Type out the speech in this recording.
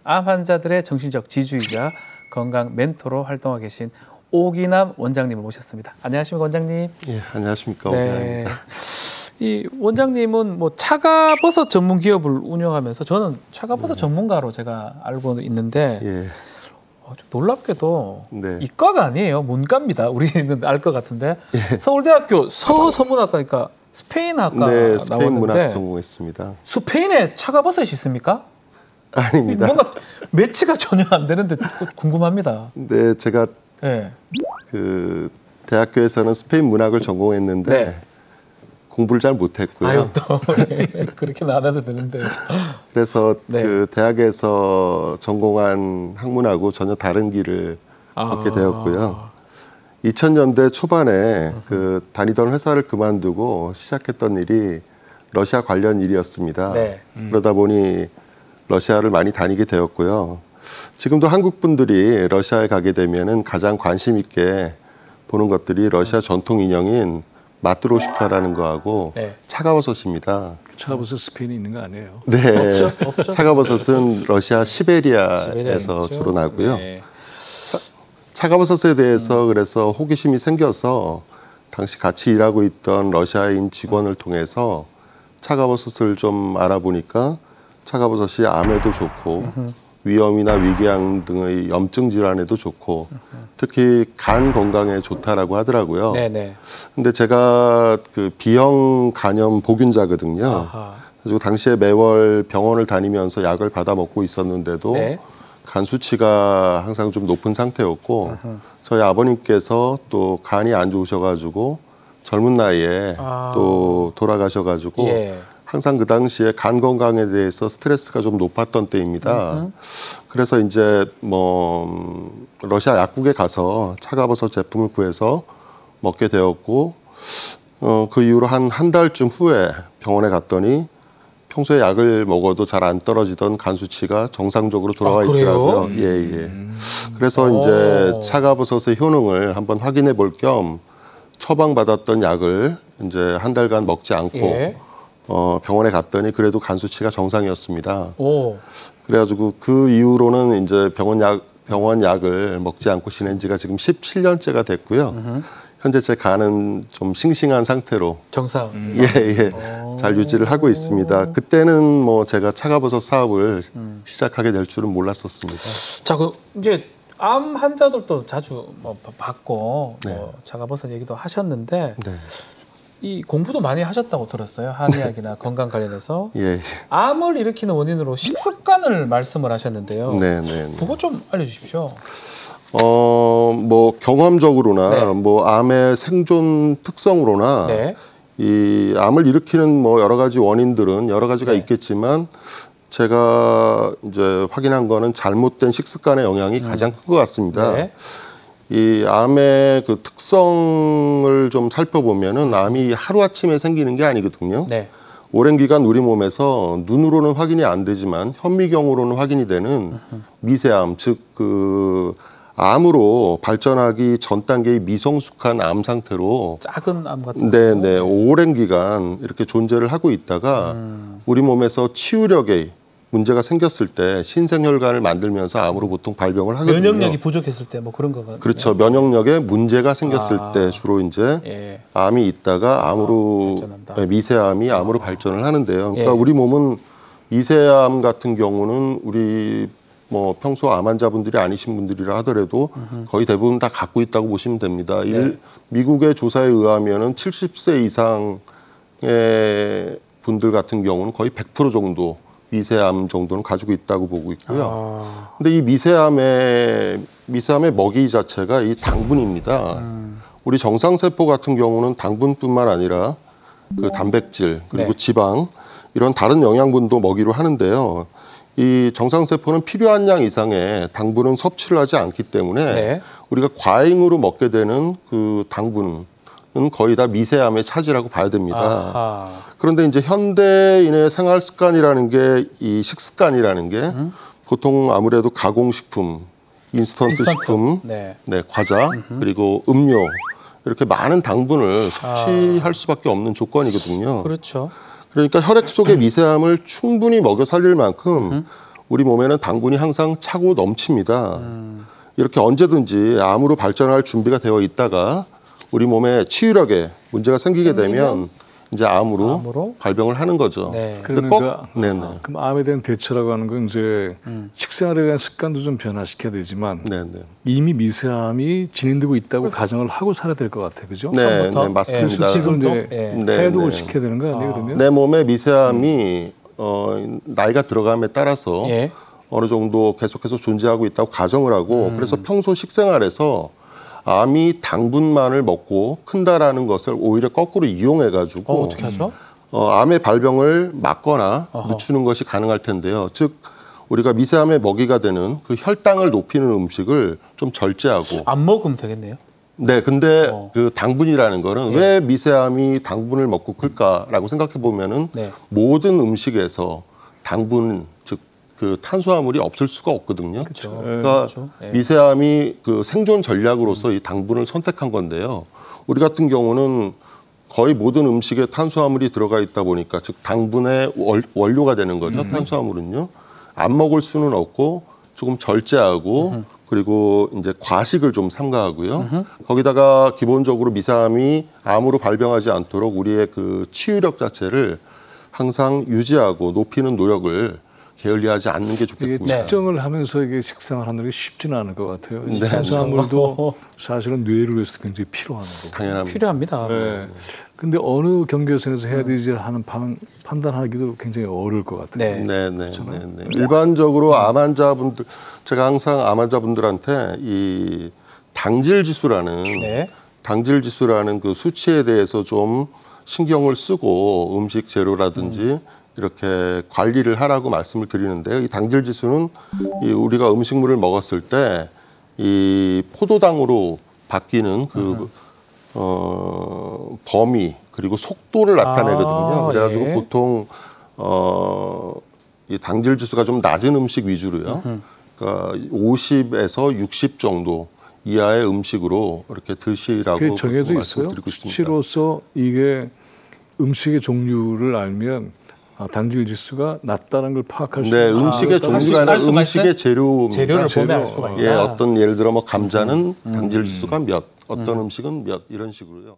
암 환자들의 정신적 지주이자 건강 멘토로 활동하고 계신 오기남 원장님을 모셨습니다. 안녕하십니까, 원장님? 예, 안녕하십니까. 네. 이 원장님은 뭐 차가버섯 전문 기업을 운영하면서 저는 차가버섯 전문가로 제가 알고 있는데 예. 좀 놀랍게도 네. 이과가 아니에요. 문과입니다. 우리는 알 것 같은데 예. 서울대학교 서서문학과니까 스페인학과 네, 스페인 나왔는데 문학 전공했습니다. 스페인에 차가버섯이 있습니까? 아닙니다. 뭔가 매치가 전혀 안 되는데 궁금합니다. 네, 제가 네. 그 대학교에서는 스페인 문학을 전공했는데 네. 공부를 잘 못했고요. 아유, 또 그렇게 안 해도 되는데. 그래서 네. 그 대학에서 전공한 학문하고 전혀 다른 길을 걷게 되었고요. 2000년대 초반에 그 다니던 회사를 그만두고 시작했던 일이 러시아 관련 일이었습니다. 네. 그러다 보니 러시아를 많이 다니게 되었고요. 지금도 한국 분들이 러시아에 가게 되면은 가장 관심 있게 보는 것들이 러시아 전통 인형인 마트로시카라는 거하고 네. 차가버섯입니다. 차가버섯 스페인에 있는 거 아니에요? 네, 없죠. 차가버섯은 러시아 시베리아에서 시베리아에 주로 나고요. 네. 차가버섯에 대해서 그래서 호기심이 생겨서 당시 같이 일하고 있던 러시아인 직원을 통해서 차가버섯을 좀 알아보니까 차가버섯이 암에도 좋고 위염이나 위궤양 등의 염증 질환에도 좋고 특히 간 건강에 좋다라고 하더라고요. 네네. 근데 제가 그 B형 간염 보균자거든요. 아하. 그래서 당시에 매월 병원을 다니면서 약을 받아 먹고 있었는데도 네. 간 수치가 항상 좀 높은 상태였고 저희 아버님께서 또 간이 안 좋으셔가지고 젊은 나이에 또 돌아가셔가지고 예. 항상 그 당시에 간 건강에 대해서 스트레스가 좀 높았던 때입니다. 그래서 이제 뭐 러시아 약국에 가서 차가버섯 제품을 구해서 먹게 되었고 그 이후로 한 달쯤 후에 병원에 갔더니 평소에 약을 먹어도 잘 안 떨어지던 간 수치가 정상적으로 돌아와 있더라고요. 예. 그래서 이제 차가버섯의 효능을 한번 확인해 볼 겸 처방받았던 약을 이제 한 달간 먹지 않고 예. 병원에 갔더니 그래도 간 수치가 정상이었습니다. 오. 그래가지고 그 이후로는 이제 병원 약을 먹지 않고 지낸 지가 지금 17년째가 됐고요. 현재 제 간은 좀 싱싱한 상태로 정상. 잘 유지를 하고 있습니다. 그때는 뭐 제가 차가버섯 사업을 시작하게 될 줄은 몰랐었습니다. 자, 그 이제 암 환자들도 자주 뭐 받고 네. 뭐 차가버섯 얘기도 하셨는데 네. 이 공부도 많이 하셨다고 들었어요. 한의학이나 건강 관련해서. 예. 암을 일으키는 원인으로 식습관을 말씀을 하셨는데요. 네. 그거 좀 알려주십시오. 뭐 경험적으로나 네. 뭐 암의 생존 특성으로나 네. 이 암을 일으키는 뭐 여러 가지 원인들은 여러 가지가 네. 있겠지만 제가 이제 확인한 거는 잘못된 식습관의 영향이 가장 큰 것 같습니다. 네. 이 암의 그 특성을 좀 살펴보면은 암이 하루아침에 생기는 게 아니거든요. 네. 오랜 기간 우리 몸에서 눈으로는 확인이 안 되지만 현미경으로는 확인이 되는 미세암, 즉 그 암으로 발전하기 전 단계의 미성숙한 암 상태로 작은 암 같은 네네 오랜 기간 이렇게 존재를 하고 있다가 우리 몸에서 치유력에 문제가 생겼을 때 신생혈관을 만들면서 암으로 보통 발병을 하거든요. 면역력이 부족했을 때 뭐 그런 거가 그렇죠. 면역력에 문제가 생겼을 때 주로 이제 예. 암이 있다가 암으로 발전한다. 미세암이 암으로 발전을 하는데요. 그러니까 예. 우리 몸은 미세암 같은 경우는 우리 뭐 평소 암 환자분들이 아니신 분들이라 하더라도 거의 대부분 다 갖고 있다고 보시면 됩니다. 네. 미국의 조사에 의하면은 70세 이상의 분들 같은 경우는 거의 100% 정도 미세암 정도는 가지고 있다고 보고 있고요. 근데 이 미세암의 먹이 자체가 이 당분입니다. 우리 정상세포 같은 경우는 당분뿐만 아니라 그 단백질 그리고 네. 지방 이런 다른 영양분도 먹이로 하는데요. 이 정상세포는 필요한 양 이상의 당분은 섭취를 하지 않기 때문에 네. 우리가 과잉으로 먹게 되는 그 당분은 거의 다 미세암의 차지라고 봐야 됩니다. 아하. 그런데 이제 현대인의 생활 습관이라는 게 이 식습관이라는 게 보통 아무래도 가공식품, 인스턴트 식품, 네. 과자 그리고 음료 이렇게 많은 당분을 섭취할 수밖에 없는 조건이거든요. 그렇죠. 그러니까 혈액 속의 미세암을 충분히 먹여 살릴 만큼 우리 몸에는 당분이 항상 차고 넘칩니다. 이렇게 언제든지 암으로 발전할 준비가 되어 있다가 우리 몸에 치유력에 문제가 생기게 되면 이제 암으로 발병을 하는 거죠. 네. 근데 그러니까 네네. 그럼 암에 대한 대처라고 하는 건 이제 식생활에 대한 습관도 좀 변화시켜야 되지만 네네. 이미 미세암이 진행되고 있다고 가정을 하고 살아야 될 것 같아요, 그죠? 네, 처음부터? 네, 맞습니다. 예, 지금도? 이제 예. 네, 해독을 네. 시켜야 되는 거 아니에요, 그러면? 내 몸에 미세암이 나이가 들어감에 따라서 예. 어느 정도 계속해서 존재하고 있다고 가정을 하고 그래서 평소 식생활에서 암이 당분만을 먹고 큰다라는 것을 오히려 거꾸로 이용해가지고 어떻게 하죠? 암의 발병을 막거나 늦추는 것이 가능할 텐데요. 즉 우리가 미세암의 먹이가 되는 그 혈당을 높이는 음식을 좀 절제하고 안 먹으면 되겠네요. 네, 근데 그 당분이라는 거는 예. 왜 미세암이 당분을 먹고 클까라고 생각해 보면은 네. 모든 음식에서 당분 즉 그 탄수화물이 없을 수가 없거든요. 그렇죠. 그러니까 그렇죠. 예. 미세암이 그 생존 전략으로서 이 당분을 선택한 건데요. 우리 같은 경우는 거의 모든 음식에 탄수화물이 들어가 있다 보니까 즉 당분의 원료가 되는 거죠. 탄수화물은요. 안 먹을 수는 없고 조금 절제하고 그리고 이제 과식을 좀 삼가하고요. 거기다가 기본적으로 미세암이 암으로 발병하지 않도록 우리의 그 치유력 자체를 항상 유지하고 높이는 노력을 게을리하지 않는 게 이게 좋겠습니다. 측정을 하면서 이게 식생활 하는 게 쉽지는 않을 것 같아요. 네. 탄수화물도 사실은 뇌를 위해서 굉장히 필요한 거고. 당연합니다. 필요합니다. 네. 근데 어느 경계선에서 해야 되지 하는 판단하기도 굉장히 어려울 것 같아요. 네. 네. 일반적으로 암 환자분들 제가 항상 암 환자분들한테 이 당질 지수라는 네. 당질 지수라는 그 수치에 대해서 좀 신경을 쓰고 음식 재료라든지 이렇게 관리를 하라고 말씀을 드리는데요. 이 당질 지수는 이 우리가 음식물을 먹었을 때 이 포도당으로 바뀌는 그 범위 그리고 속도를 나타내거든요. 그래가지고 예. 보통 이 당질 지수가 좀 낮은 음식 위주로요. 그러니까 50에서 60 정도 이하의 음식으로 이렇게 드시라고 그게 정해져 있어요. 말씀드리고 있습니다. 수치로서 이게 음식의 종류를 알면 당질 지수가 낮다는 걸 파악할 수 네, 있는 음식의 알 수- 종류가 아니라 알 수가 음식의 있어요? 재료입니다. 재료를 재료. 보면 알 수가 있다. 예, 어떤 예를 들어 뭐 감자는 당질 지수가 몇, 어떤 음식은 몇 이런 식으로요.